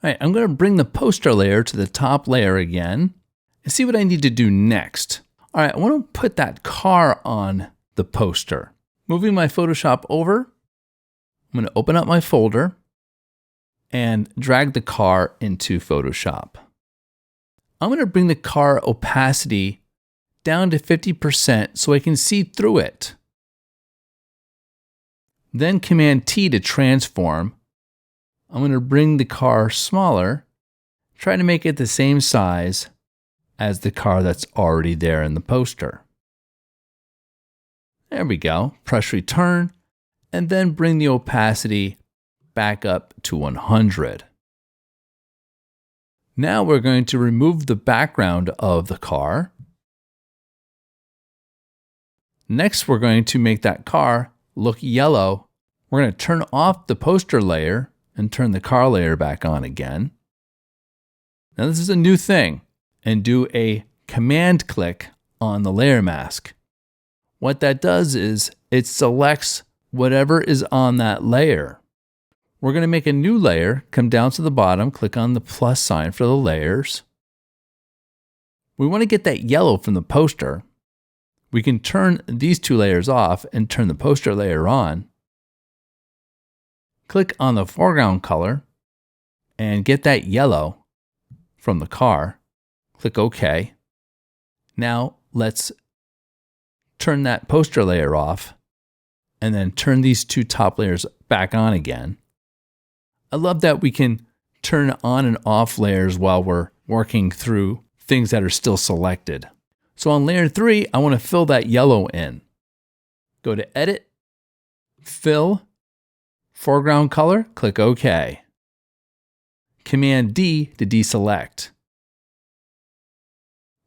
All right, I'm going to bring the poster layer to the top layer again and see what I need to do next. All right, I want to put that car on the poster. Moving my Photoshop over, I'm going to open up my folder and drag the car into Photoshop. I'm going to bring the car opacity down to 50% so I can see through it. Then Command T to transform. I'm going to bring the car smaller, try to make it the same size as the car that's already there in the poster. There we go. Press return, and then bring the opacity back up to 100. Now we're going to remove the background of the car. Next, we're going to make that car look yellow. We're going to turn off the poster layer and turn the car layer back on again. Now this is a new thing, and do a command click on the layer mask. What that does is it selects whatever is on that layer. We're going to make a new layer, come down to the bottom, click on the plus sign for the layers. We want to get that yellow from the poster. We can turn these two layers off and turn the poster layer on. Click on the foreground color and get that yellow from the car. Click OK. Now let's turn that poster layer off and then turn these two top layers back on again. I love that we can turn on and off layers while we're working through things that are still selected. So on layer 3, I want to fill that yellow in. Go to Edit, Fill, Foreground Color, click OK. Command D to deselect.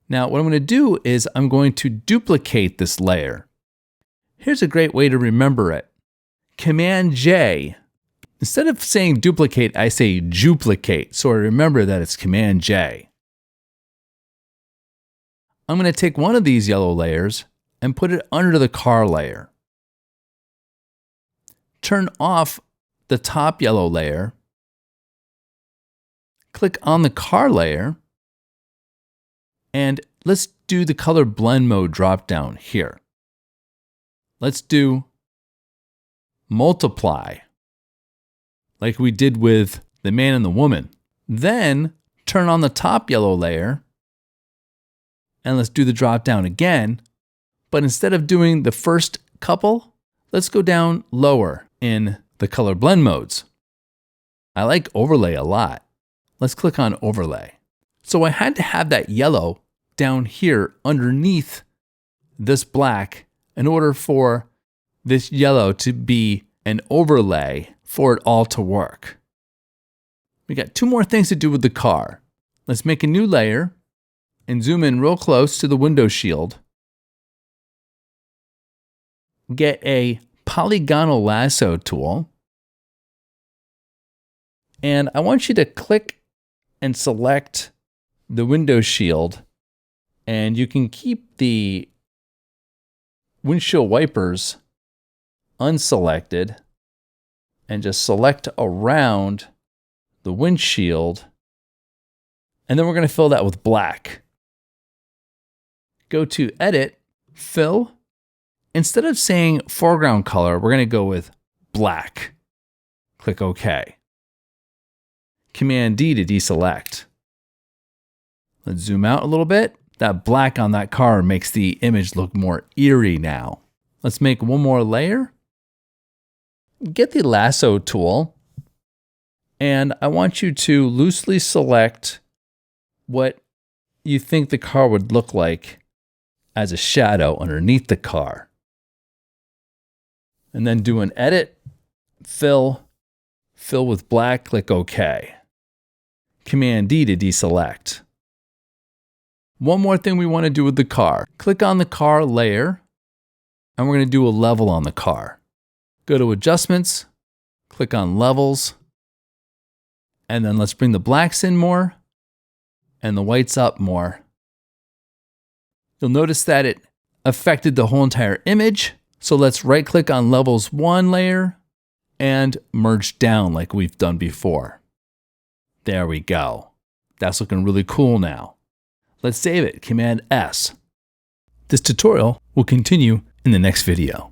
Now what I'm going to do is I'm going to duplicate this layer. Here's a great way to remember it. Command J. Instead of saying duplicate, I say duplicate, so I remember that it's Command J. I'm going to take one of these yellow layers and put it under the car layer. Turn off the top yellow layer. Click on the car layer. And let's do the color blend mode drop down here. Let's do multiply, like we did with the man and the woman. Then turn on the top yellow layer. And let's do the drop down again. But instead of doing the first couple, let's go down lower in the color blend modes. I like overlay a lot. Let's click on overlay. So I had to have that yellow down here underneath this black in order for this yellow to be an overlay for it all to work. We got two more things to do with the car. Let's make a new layer and zoom in real close to the window shield. Get a polygonal lasso tool. And I want you to click and select the window shield. And you can keep the windshield wipers unselected and just select around the windshield. And then we're going to fill that with black. Go to Edit, Fill. Instead of saying foreground color, we're going to go with black. Click OK. Command D to deselect. Let's zoom out a little bit. That black on that car makes the image look more eerie now. Let's make one more layer. Get the lasso tool. And I want you to loosely select what you think the car would look like as a shadow underneath the car. And then do an Edit, Fill, Fill with black, click OK. Command D to deselect. One more thing we want to do with the car. Click on the car layer, and we're going to do a level on the car. Go to Adjustments, click on Levels, and then let's bring the blacks in more and the whites up more. You'll notice that it affected the whole entire image. So let's right click on Levels 1 layer and merge down like we've done before. There we go. That's looking really cool now. Let's save it. Command S. This tutorial will continue in the next video.